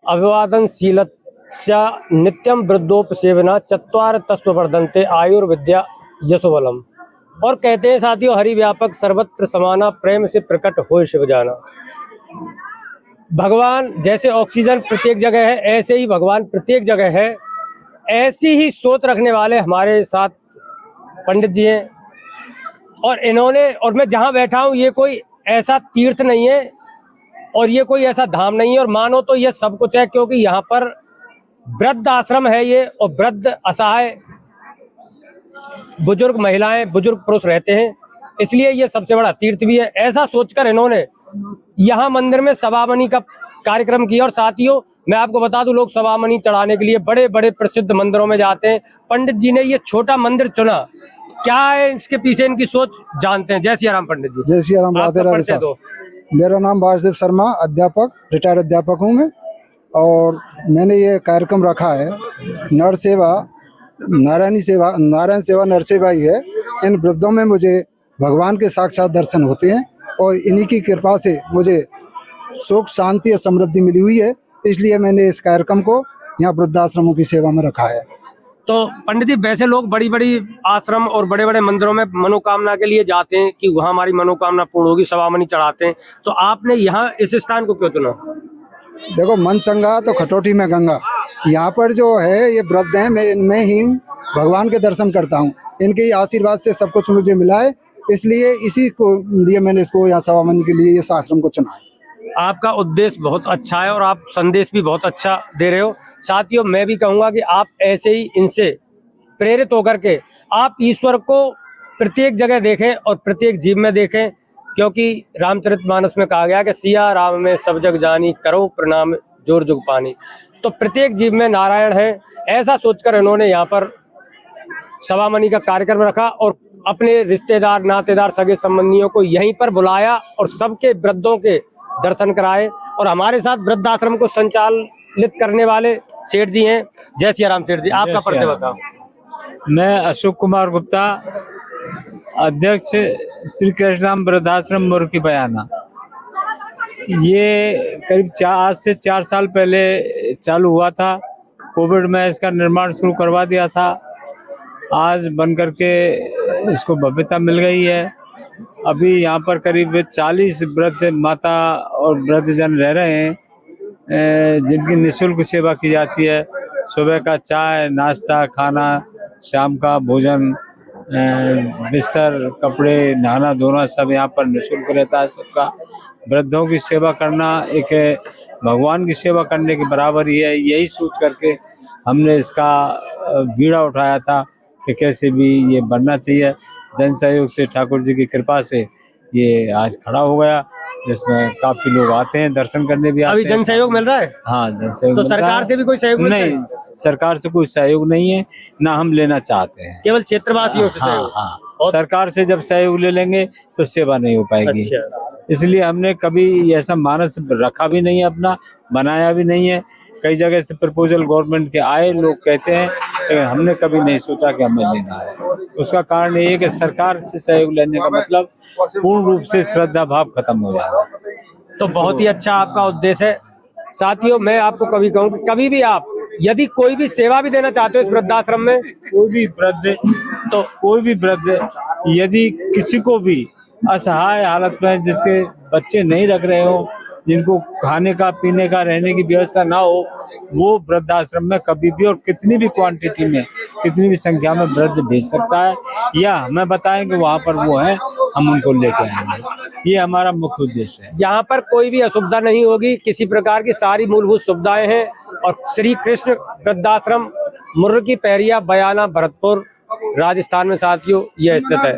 अभिवादनशीलस्य नित्यं वृद्धोपसेवना चत्वार तस्वर्धन्ते आयुर्विद्या यशोबलम। और कहते हैं साथियों, हरि व्यापक सर्वत्र समाना, प्रेम से प्रकट हो शिव जाना। भगवान जैसे ऑक्सीजन प्रत्येक जगह है, ऐसे ही भगवान प्रत्येक जगह है। ऐसी ही सोच रखने वाले हमारे साथ पंडित जी हैं। और इन्होंने, और मैं जहाँ बैठा हूँ, ये कोई ऐसा तीर्थ नहीं है और ये कोई ऐसा धाम नहीं है, और मानो तो ये सब कुछ है, क्योंकि यहाँ पर वृद्ध आश्रम है ये, और वृद्ध असहाय बुजुर्ग महिलाएं, बुजुर्ग पुरुष रहते हैं, इसलिए ये सबसे बड़ा तीर्थ भी है। ऐसा सोचकर इन्होंने यहाँ मंदिर में सवामनी का कार्यक्रम किया। और साथियों, मैं आपको बता दूं, लोग सवामनी चढ़ाने के लिए बड़े बड़े प्रसिद्ध मंदिरों में जाते हैं। पंडित जी ने ये छोटा मंदिर चुना, क्या है इसके पीछे इनकी सोच, जानते हैं। जय सिया राम पंडित जी। जय सिया राम। राधे राधे साहब। मेरा नाम वासुदेव शर्मा, अध्यापक, रिटायर्ड अध्यापक हूँ मैं। और मैंने ये कार्यक्रम रखा है, नर सेवा नारायण सेवा नर सेवा ही है। इन वृद्धों में मुझे भगवान के साक्षात दर्शन होते हैं और इन्हीं की कृपा से मुझे सुख, शांति और समृद्धि मिली हुई है। इसलिए मैंने इस कार्यक्रम को यहाँ वृद्धाश्रमों की सेवा में रखा है। तो पंडित जी, वैसे लोग बड़ी बड़ी आश्रम और बड़े बड़े मंदिरों में मनोकामना के लिए जाते हैं कि वहाँ हमारी मनोकामना पूर्ण होगी, सवामनी चढ़ाते हैं, तो आपने यहाँ इस स्थान को क्यों चुना? देखो, मन चंगा तो खटोटी में गंगा। यहाँ पर जो है ये वृद्ध हैं, मैं इनमें ही भगवान के दर्शन करता हूँ। इनके आशीर्वाद से सब कुछ मुझे मिला है, इसलिए इसी को लिए मैंने इसको यहाँ सवामनी के लिए इस आश्रम को चुना है। आपका उद्देश्य बहुत अच्छा है और आप संदेश भी बहुत अच्छा दे रहे हो। साथियों, मैं भी कहूँगा कि आप ऐसे ही इनसे प्रेरित होकर के आप ईश्वर को प्रत्येक जगह देखें और प्रत्येक जीव में देखें, क्योंकि रामचरितमानस में कहा गया कि सिया राम में सब जग जानी, करो प्रणाम जोर जुग पानी। तो प्रत्येक जीव में नारायण है, ऐसा सोचकर इन्होंने यहाँ पर सवामनी का कार्यक्रम रखा और अपने रिश्तेदार, नातेदार, सगे संबंधियों को यहीं पर बुलाया और सबके वृद्धों के दर्शन कराए। और हमारे साथ वृद्धाश्रम को संचालित करने वाले सेठ जी हैं। जय सिया राम सेठ जी, आपका परिचय बताओ। मैं अशोक कुमार गुप्ता, अध्यक्ष श्री कृष्णाम वृद्धाश्रम मुर्की बयाना। ये करीब आज से 4 साल पहले चालू हुआ था। कोविड में इसका निर्माण शुरू करवा दिया था। आज बन करके इसको भव्यता मिल गई है। अभी यहाँ पर करीब 40 वृद्ध माता और वृद्धजन रह रहे हैं, जिनकी निःशुल्क सेवा की जाती है। सुबह का चाय, नाश्ता, खाना, शाम का भोजन, बिस्तर, कपड़े, नहाना धोना सब यहाँ पर निःशुल्क रहता है सबका। वृद्धों की सेवा करना एक भगवान की सेवा करने के बराबर ही है। यही सोच करके हमने इसका बीड़ा उठाया था कि कैसे भी ये बनना चाहिए। जन सहयोग से, ठाकुर जी की कृपा से ये आज खड़ा हो गया, जिसमें काफी लोग आते हैं, दर्शन करने भी आते हैं। अभी जन सहयोग मिल रहा है? हाँ, जन सहयोग। तो सरकार से भी कोई सहयोग नहीं? सरकार से कोई सहयोग नहीं है, ना हम लेना चाहते हैं। केवल क्षेत्रवासियों से सहयोग? हाँ। सरकार से जब सहयोग ले लेंगे तो सेवा नहीं हो पाएगी। अच्छा। इसलिए हमने कभी ऐसा मानस रखा भी नहीं है, अपना बनाया भी नहीं है। कई जगह से प्रपोजल गवर्नमेंट के आए, लोग कहते हैं, लेकिन हमने कभी नहीं सोचा कि हमें लेना है। उसका कारण ये है कि सरकार से सहयोग लेने का मतलब पूर्ण रूप से श्रद्धा भाव खत्म हो जाएगा। तो बहुत ही अच्छा आपका उद्देश्य है। साथियों, मैं आपको कभी कहूँ कि कभी भी आप यदि कोई भी सेवा भी देना चाहते हो इस वृद्धाश्रम में, कोई भी वृद्ध यदि किसी को भी असहाय हालत में, जिसके बच्चे नहीं रख रहे हो, जिनको खाने का, पीने का, रहने की व्यवस्था ना हो, वो वृद्धाश्रम में कभी भी और कितनी भी क्वांटिटी में, कितनी भी संख्या में वृद्ध भेज सकता है, या हमें बताएं कि वहाँ पर वो है, हम उनको लेके आएंगे। ये हमारा मुख्य उद्देश्य है। यहाँ पर कोई भी असुविधा नहीं होगी, किसी प्रकार की सारी मूलभूत सुविधाएं हैं। और श्री कृष्ण वृद्धाश्रम मुर्की पैरिया बयाना, भरतपुर, राजस्थान में साथियों यह स्थित है।